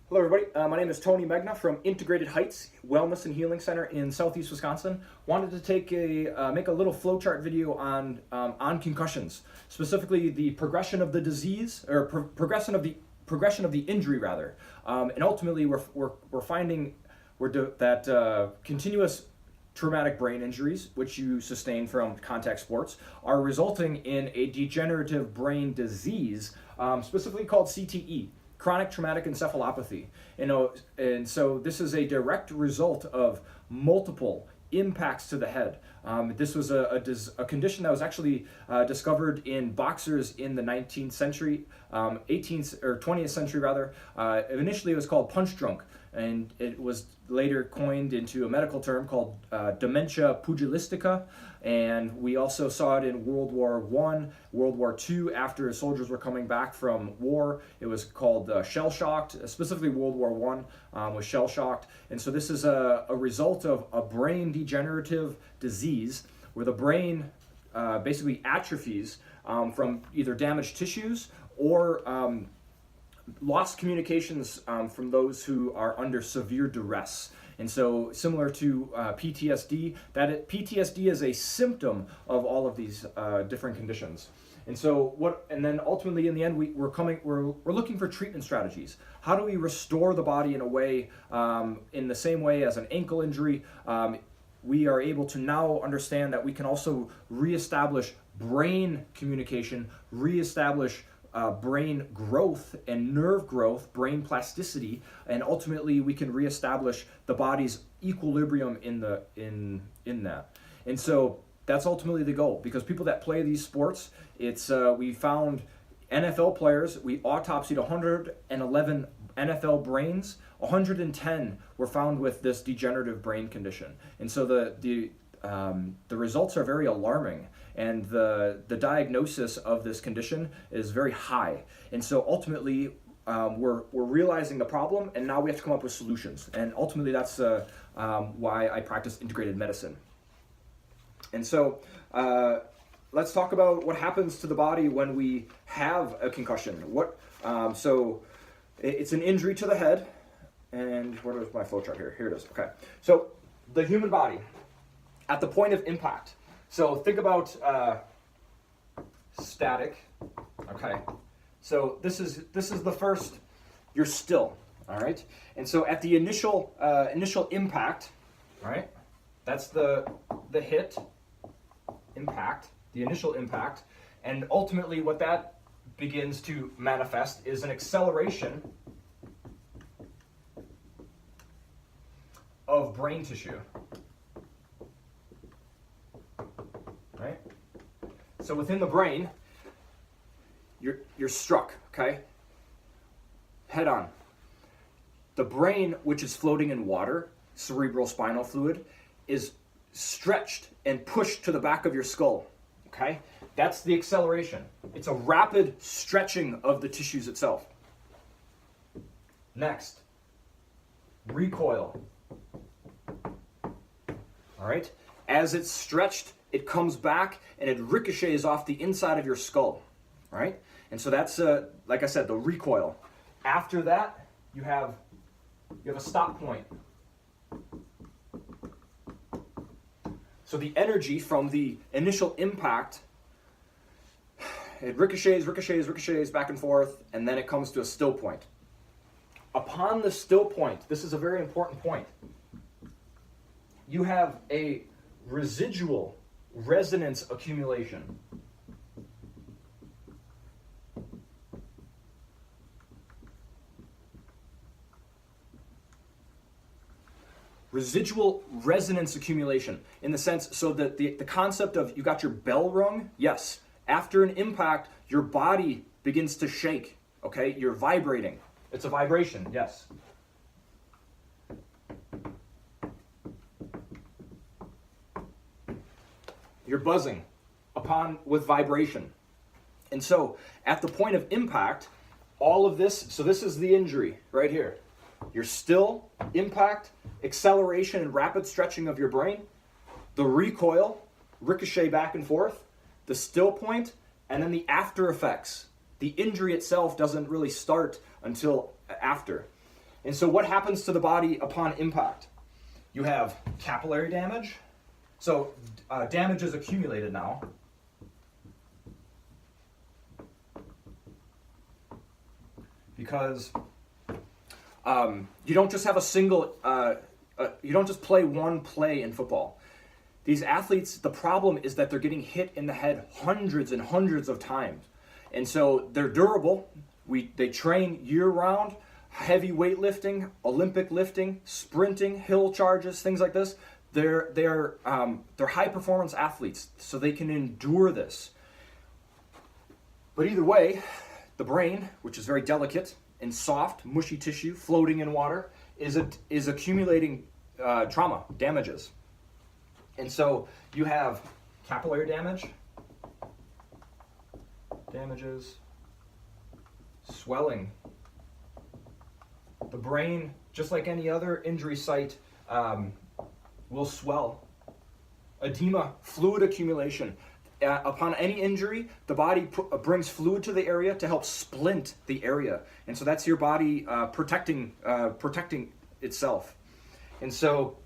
Hello everybody, my name is Tony Megna from Integrated Heights Wellness and Healing Center in Southeast Wisconsin. Wanted to make a little flowchart video on concussions, specifically the progression of the disease, or progression of the injury rather, and ultimately we're finding that continuous traumatic brain injuries, which you sustain from contact sports, are resulting in a degenerative brain disease, specifically called CTE. Chronic traumatic encephalopathy. And so this is a direct result of multiple impacts to the head. This was a condition that was actually discovered in boxers in the 19th century, 18th or 20th century rather. Initially it was called punch drunk, and it was later coined into a medical term called dementia pugilistica. And we also saw it in World War I, World War II, after soldiers were coming back from war. It was called shell-shocked, specifically World War I was shell-shocked. And so this is a result of a brain degenerative disease where the brain basically atrophies from either damaged tissues or lost communications from those who are under severe duress. And so similar to PTSD, PTSD is a symptom of all of these different conditions. And so and then ultimately in the end, we're looking for treatment strategies. How do we restore the body in a way, in the same way as an ankle injury? We are able to now understand that we can also reestablish brain communication, reestablish brain growth and nerve growth, brain plasticity, and ultimately we can reestablish the body's equilibrium in that. And so that's ultimately the goal, because people that play these sports, we found NFL players, we autopsied 111 NFL brains, 110 were found with this degenerative brain condition. And so the results are very alarming, and the diagnosis of this condition is very high. And so ultimately, we're realizing the problem, and now we have to come up with solutions. And ultimately, that's why I practice integrated medicine. And so let's talk about what happens to the body when we have a concussion. So it's an injury to the head. And where is my flowchart here? Here it is. Okay. So the human body, at the point of impact. So think about static. Okay. So this is the first. You're still. All right. And so at the initial impact, all right, that's the hit impact, the initial impact, and ultimately what that begins to manifest is an acceleration of brain tissue. Right? So within the brain, you're struck, okay? Head on. The brain, which is floating in water, cerebral spinal fluid, is stretched and pushed to the back of your skull, okay? That's the acceleration. It's a rapid stretching of the tissues itself. Next, recoil. All right? As it's stretched, it comes back and it ricochets off the inside of your skull, right? And so that's, like I said, the recoil. After that, you have a stop point. So the energy from the initial impact, it ricochets back and forth, and then it comes to a still point. Upon the still point, this is a very important point, you have a residual resonance accumulation. Residual resonance accumulation, in the sense, so that the concept of you got your bell rung, yes. After an impact, your body begins to shake, okay? You're vibrating. It's a vibration, yes. You're buzzing with vibration. And so at the point of impact, all of this, so this is the injury right here. You're still, impact, acceleration and rapid stretching of your brain, the recoil, ricochet back and forth, the still point, and then the after effects. The injury itself doesn't really start until after. And so what happens to the body upon impact? You have capillary damage. So damage is accumulated now. Because you don't just have a single, you don't just play one play in football. These athletes, the problem is that they're getting hit in the head hundreds and hundreds of times. And so they're durable. They train year-round, heavy weightlifting, Olympic lifting, sprinting, hill charges, things like this. They're high-performance athletes, so they can endure this. But either way, the brain, which is very delicate and soft, mushy tissue floating in water, is accumulating trauma, damages. And so you have capillary damages, swelling. The brain, just like any other injury site, will swell. Edema, fluid accumulation. Upon any injury, the body brings fluid to the area to help splint the area. And so that's your body protecting itself. And so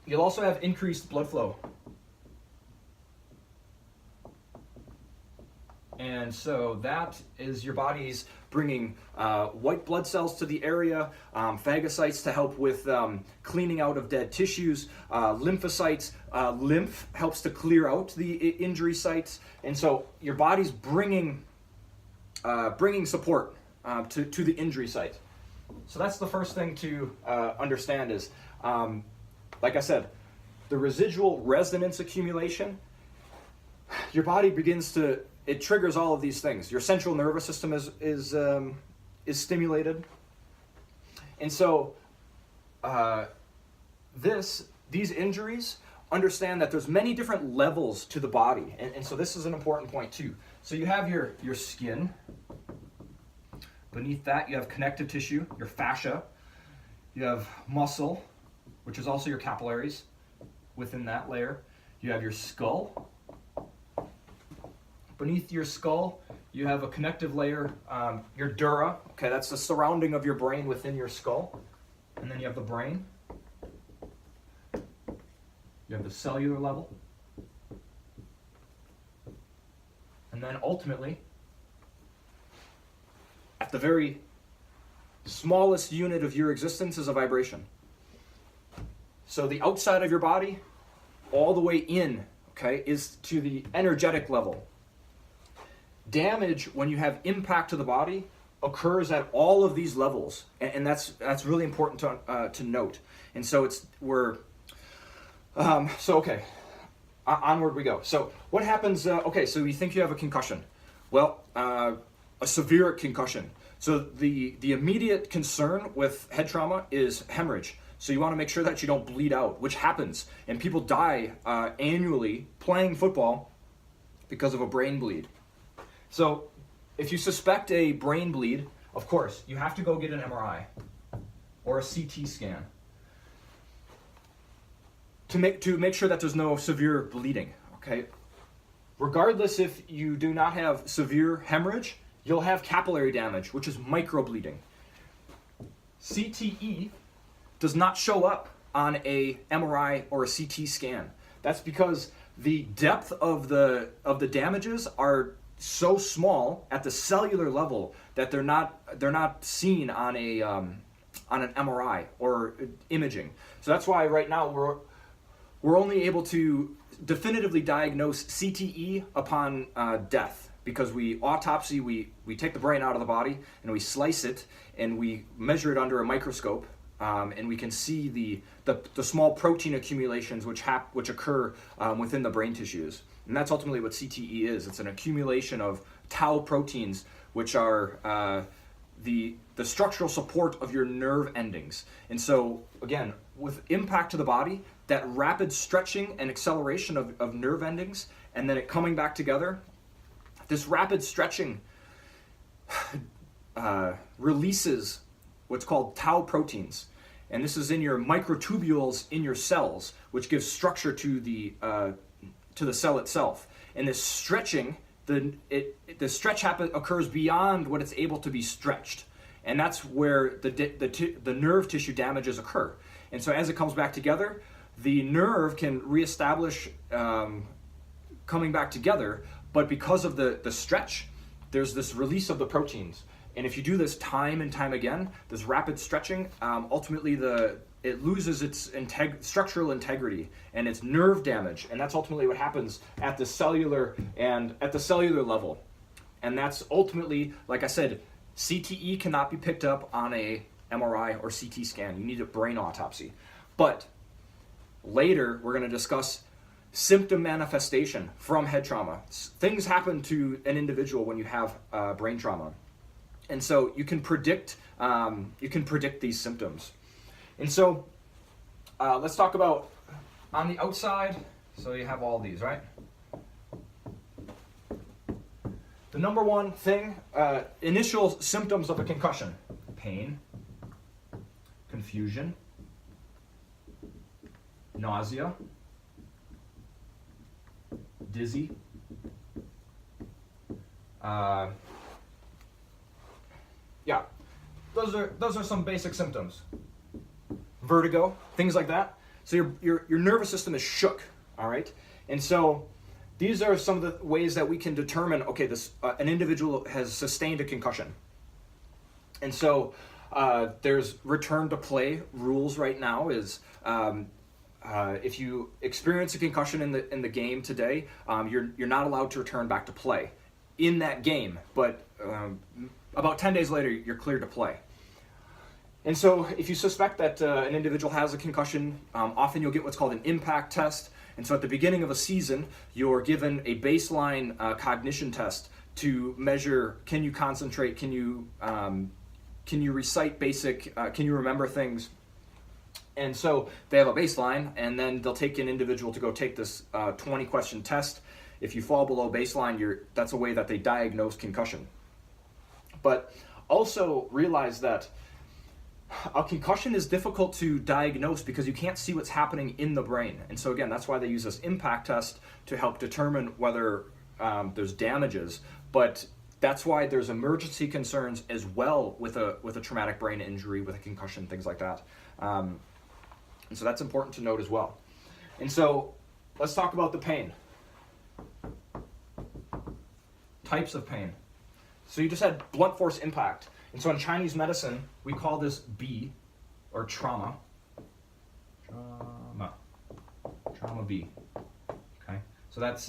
you'll also have increased blood flow. And so that is your body's bringing white blood cells to the area, phagocytes to help with cleaning out of dead tissues, lymphocytes. Lymph helps to clear out the injury sites. And so your body's bringing support to the injury site. So that's the first thing to understand is, like I said, the residual resonance accumulation, your body it triggers all of these things. Your central nervous system is stimulated. And so these injuries, understand that there's many different levels to the body. And so this is an important point too. So you have your skin. Beneath that, you have connective tissue, your fascia. You have muscle, which is also your capillaries within that layer. You have your skull. Beneath your skull, you have a connective layer, your dura. Okay, that's the surrounding of your brain within your skull. And then you have the brain. You have the cellular level. And then ultimately, at the very smallest unit of your existence is a vibration. So the outside of your body, all the way in, okay, is to the energetic level. Damage, when you have impact to the body, occurs at all of these levels, and that's really important to note. And so onward we go. So what happens? So you think you have a concussion. Well, a severe concussion. So the immediate concern with head trauma is hemorrhage. So you want to make sure that you don't bleed out, which happens, and people die annually playing football because of a brain bleed. So if you suspect a brain bleed, of course, you have to go get an MRI or a CT scan to make sure that there's no severe bleeding, okay? Regardless if you do not have severe hemorrhage, you'll have capillary damage, which is microbleeding. CTE does not show up on a MRI or a CT scan. That's because the depth of the damages are so small at the cellular level that they're not seen on an MRI or imaging. So that's why right now we're only able to definitively diagnose CTE upon death, because we autopsy, we take the brain out of the body and we slice it and we measure it under a microscope, and we can see the small protein accumulations which occur within the brain tissues. And that's ultimately what CTE is. It's an accumulation of tau proteins, which are the structural support of your nerve endings. And so, again, with impact to the body, that rapid stretching and acceleration of nerve endings, and then it coming back together, this rapid stretching releases what's called tau proteins. And this is in your microtubules in your cells, which gives structure to the cell itself. And this stretching, the stretch occurs beyond what it's able to be stretched. and that's where the nerve tissue damages occur. And so as it comes back together, the nerve can reestablish coming back together, but because of the stretch, there's this release of the proteins. And if you do this time and time again, this rapid stretching, ultimately it loses its structural integrity and its nerve damage, and that's ultimately what happens at the cellular level. And that's ultimately, like I said, CTE cannot be picked up on a MRI or CT scan. You need a brain autopsy. But later we're going to discuss symptom manifestation from head trauma. Things happen to an individual when you have brain trauma, and so you can predict these symptoms. And so let's talk about on the outside. So you have all these, right? The number one thing, initial symptoms of a concussion: pain, confusion, nausea, dizzy, those are some basic symptoms. Vertigo, things like that. So your nervous system is shook, all right? And so these are some of the ways that we can determine, okay, this an individual has sustained a concussion. And so there's return to play rules right now is if you experience a concussion in the game today, you're not allowed to return back to play in that game, but about 10 days later, you're cleared to play. And so if you suspect that an individual has a concussion, often you'll get what's called an impact test. And so at the beginning of a season, you're given a baseline cognition test to measure, can you concentrate, can you recite basic, can you remember things? And so they have a baseline, and then they'll take an individual to go take this 20-question test. If you fall below baseline, that's a way that they diagnose concussion. But also realize that a concussion is difficult to diagnose because you can't see what's happening in the brain. And so again, that's why they use this impact test to help determine whether there's damages. But that's why there's emergency concerns as well with a traumatic brain injury, with a concussion, things like that. And so that's important to note as well. And so let's talk about the pain. Types of pain. So you just had blunt force impact. And so in Chinese medicine, we call this B, or trauma. Trauma B. Okay? So that's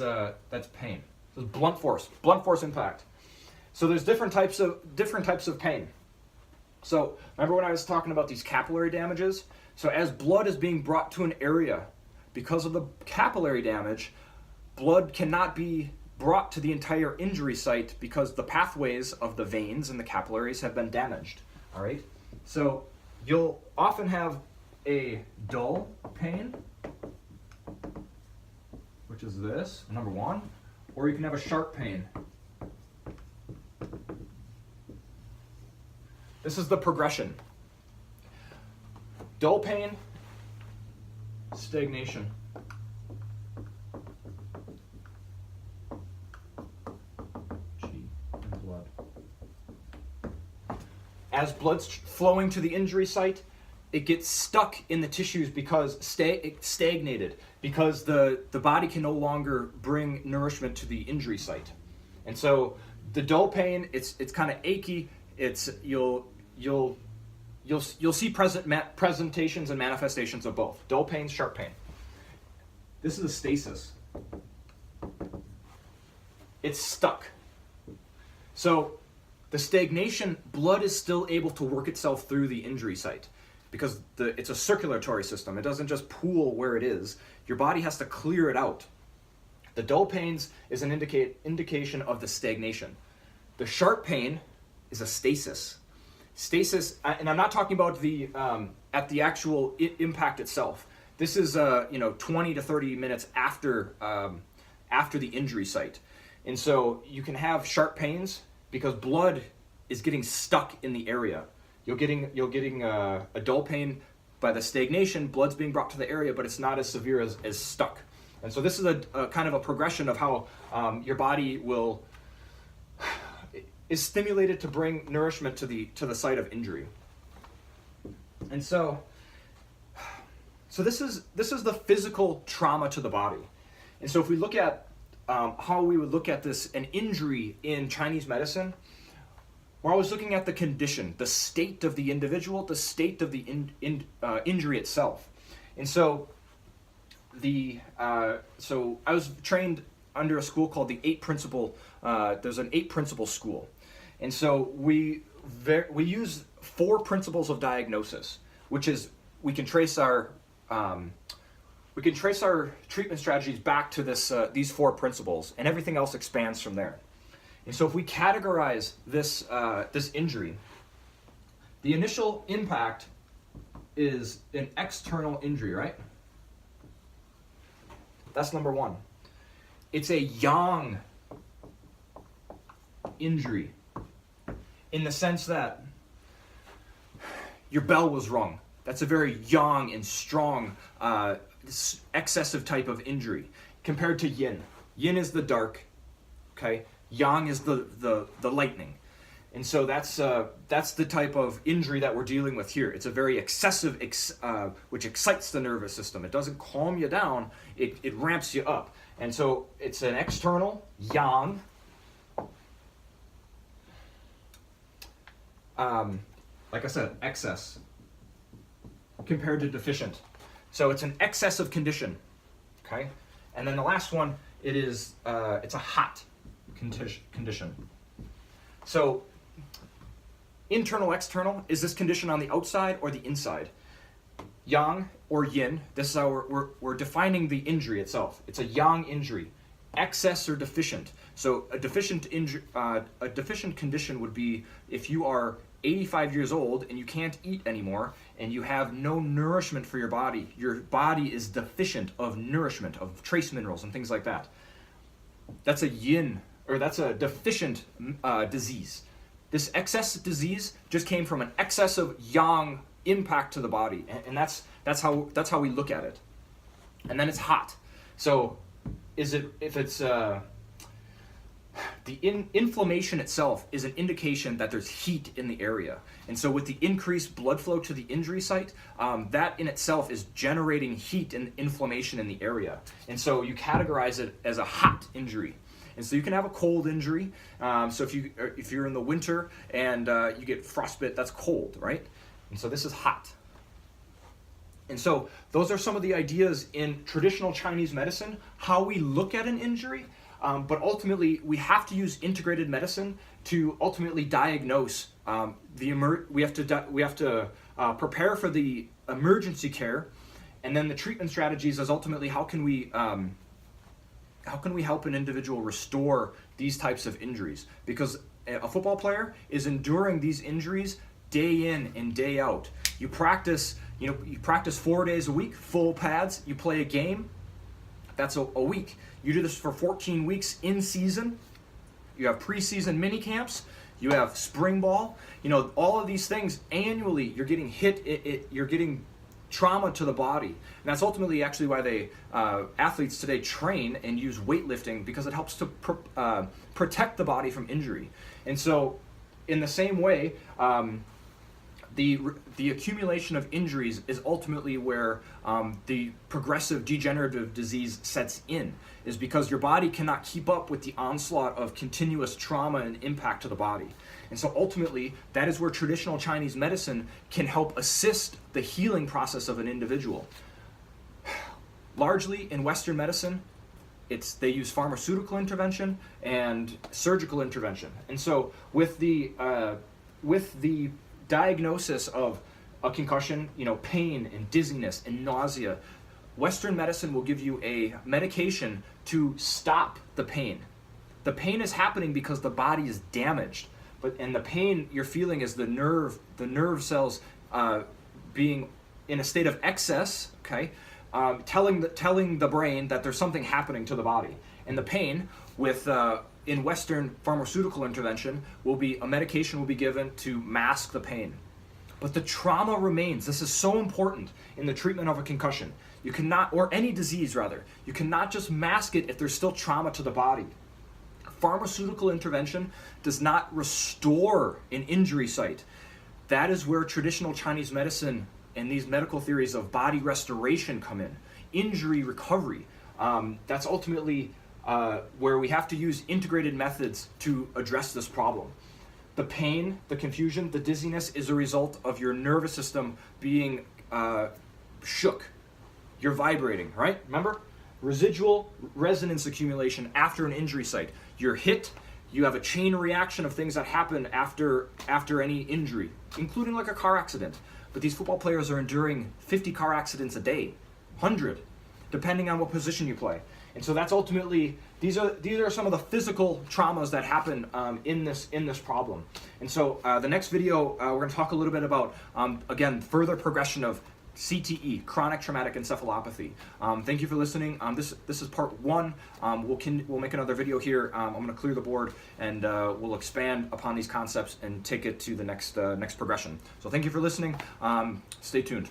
pain. So it's blunt force impact. So there's different types of pain. So remember when I was talking about these capillary damages? So as blood is being brought to an area, because of the capillary damage, blood cannot be brought to the entire injury site because the pathways of the veins and the capillaries have been damaged. All right? So you'll often have a dull pain, which is this, number one, or you can have a sharp pain. This is the progression. Dull pain, stagnation. As blood's flowing to the injury site, it gets stuck in the tissues because it's stagnated, because the body can no longer bring nourishment to the injury site. And so the dull pain, it's kind of achy. You'll see presentations and manifestations of both dull pain, sharp pain. This is a stasis. It's stuck. So the stagnation, blood is still able to work itself through the injury site because it's a circulatory system. It doesn't just pool where it is. Your body has to clear it out. The dull pains is an indication of the stagnation. The sharp pain is a stasis. Stasis, and I'm not talking about at the actual impact itself. This is 20 to 30 minutes after the injury site. And so you can have sharp pains because blood is getting stuck in the area. You're getting a dull pain by the stagnation. Blood's being brought to the area, but it's not as severe as stuck. And so this is a kind of a progression of how your body will is stimulated to bring nourishment to the site of injury. And so this is the physical trauma to the body. And so if we look at how we would look at an injury in Chinese medicine, we're always looking at the condition, the state of the individual, the state of the injury itself. And so so I was trained under a school called the there's an 8 principle school. And so we use 4 principles of diagnosis, which is we can trace our treatment strategies back to these 4 principles, and everything else expands from there. And so if we categorize this injury, the initial impact is an external injury, right? That's number 1. It's a yang injury, in the sense that your bell was rung. That's a very yang and strong, excessive type of injury, compared to yin. Yin is the dark, okay? Yang is the lightning. And so that's the type of injury that we're dealing with here. It's a very excessive, which excites the nervous system. It doesn't calm you down, it ramps you up. And so it's an external, yang. Like I said, excess compared to deficient. So it's an excessive condition, okay? And then the last one, it's a hot condition. So internal, external, is this condition on the outside or the inside? Yang or yin, this is how we're defining the injury itself. It's a yang injury, excess or deficient. So a deficient condition would be if you are 85 years old and you can't eat anymore and you have no nourishment for your body. Your body is deficient of nourishment, of trace minerals and things like that. That's a yin, or that's a deficient disease. This excess disease just came from an excessive yang impact to the body, and that's how we look at it. And then it's hot. So the inflammation itself is an indication that there's heat in the area. And so with the increased blood flow to the injury site, that in itself is generating heat and inflammation in the area. And so you categorize it as a hot injury. And so you can have a cold injury. So if you're in the winter and you get frostbite, that's cold, right? And so this is hot. And so those are some of the ideas in traditional Chinese medicine, how we look at an injury. But ultimately, we have to use integrated medicine to ultimately diagnose we have to prepare for the emergency care, and then the treatment strategies is ultimately how can we help an individual restore these types of injuries, because a football player is enduring these injuries day in and day out. You practice 4 days a week, full pads. You play a game. That's a week. You do this for 14 weeks in season. You have preseason mini camps. You have spring ball. All of these things annually. You're getting hit. You're getting trauma to the body, and that's ultimately actually why athletes today train and use weightlifting, because it helps to protect the body from injury. And so, in the same way, the accumulation of injuries is ultimately where the progressive degenerative disease sets in, is because your body cannot keep up with the onslaught of continuous trauma and impact to the body. And so ultimately, that is where traditional Chinese medicine can help assist the healing process of an individual. Largely in Western medicine, they use pharmaceutical intervention and surgical intervention. And so with the diagnosis of a concussion, pain and dizziness and nausea, Western medicine will give you a medication to stop the pain. The pain is happening because the body is damaged, and the pain you're feeling is the nerve cells being in a state of excess, okay, telling the brain that there's something happening to the body. And the pain in Western pharmaceutical intervention a medication will be given to mask the pain. But the trauma remains. This is so important in the treatment of a concussion. You cannot, or any disease rather, you cannot just mask it if there's still trauma to the body. pharmaceutical intervention does not restore an injury site. That is where traditional Chinese medicine and these medical theories of body restoration come in. Injury recovery. That's ultimately where we have to use integrated methods to address this problem. The pain, the confusion, the dizziness is a result of your nervous system being shook. You're vibrating, right? Remember? Residual resonance accumulation after an injury site. You're hit, you have a chain reaction of things that happen after any injury, including like a car accident. But these football players are enduring 50 car accidents a day, 100, depending on what position you play. And so that's ultimately, these are some of the physical traumas that happen in this problem. And so the next video, we're going to talk a little bit about, again, further progression of CTE, chronic traumatic encephalopathy. Thank you for listening. This is part 1. We'll make another video here. I'm going to clear the board, and we'll expand upon these concepts and take it to the next progression. So thank you for listening. Stay tuned.